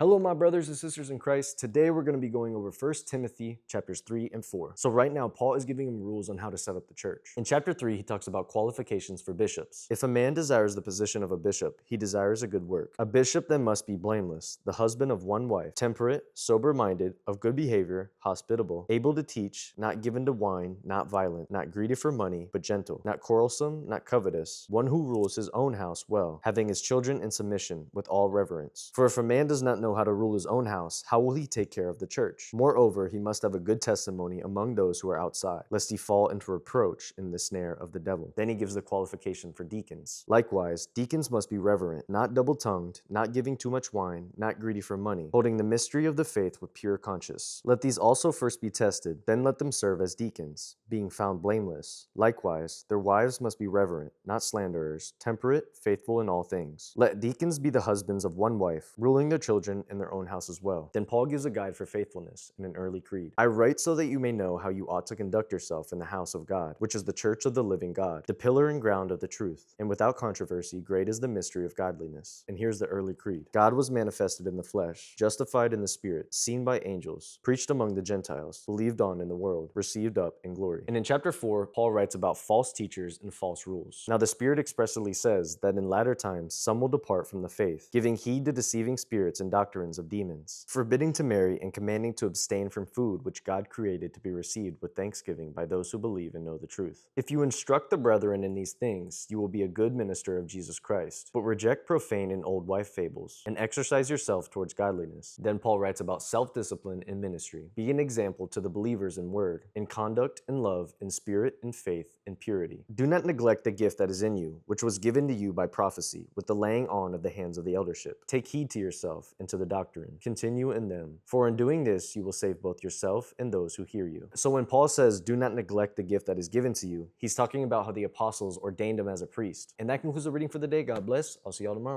Hello, my brothers and sisters in Christ. Today we're going to be going over 1 Timothy chapters 3 and 4. So right now, Paul is giving him rules on how to set up the church. In chapter 3, he talks about qualifications for bishops. If a man desires the position of a bishop, he desires a good work. A bishop then must be blameless, the husband of one wife, temperate, sober-minded, of good behavior, hospitable, able to teach, not given to wine, not violent, not greedy for money, but gentle, not quarrelsome, not covetous, one who rules his own house well, having his children in submission with all reverence. For if a man does not know how to rule his own house, how will he take care of the church? Moreover, he must have a good testimony among those who are outside, lest he fall into reproach in the snare of the devil. Then he gives the qualification for deacons. Likewise, deacons must be reverent, not double-tongued, not giving too much wine, not greedy for money, holding the mystery of the faith with pure conscience. Let these also first be tested, then let them serve as deacons, being found blameless. Likewise, their wives must be reverent, not slanderers, temperate, faithful in all things. Let deacons be the husbands of one wife, ruling their children in their own house as well. Then Paul gives a guide for faithfulness in an early creed. I write so that you may know how you ought to conduct yourself in the house of God, which is the church of the living God, the pillar and ground of the truth. And without controversy, great is the mystery of godliness. And here's the early creed. God was manifested in the flesh, justified in the spirit, seen by angels, preached among the Gentiles, believed on in the world, received up in glory. And in chapter 4, Paul writes about false teachers and false rules. Now the Spirit expressly says that in latter times some will depart from the faith, giving heed to deceiving spirits and doctrines of demons, forbidding to marry and commanding to abstain from food which God created to be received with thanksgiving by those who believe and know the truth. If you instruct the brethren in these things, you will be a good minister of Jesus Christ, but reject profane and old wife fables, and exercise yourself towards godliness. Then Paul writes about self-discipline in ministry. Be an example to the believers in word, in conduct, in love, in spirit, in faith, in purity. Do not neglect the gift that is in you, which was given to you by prophecy, with the laying on of the hands of the eldership. Take heed to yourself and to the doctrine. Continue in them. For in doing this, you will save both yourself and those who hear you. So when Paul says, do not neglect the gift that is given to you, he's talking about how the apostles ordained him as a priest. And that concludes the reading for the day. God bless. I'll see y'all tomorrow.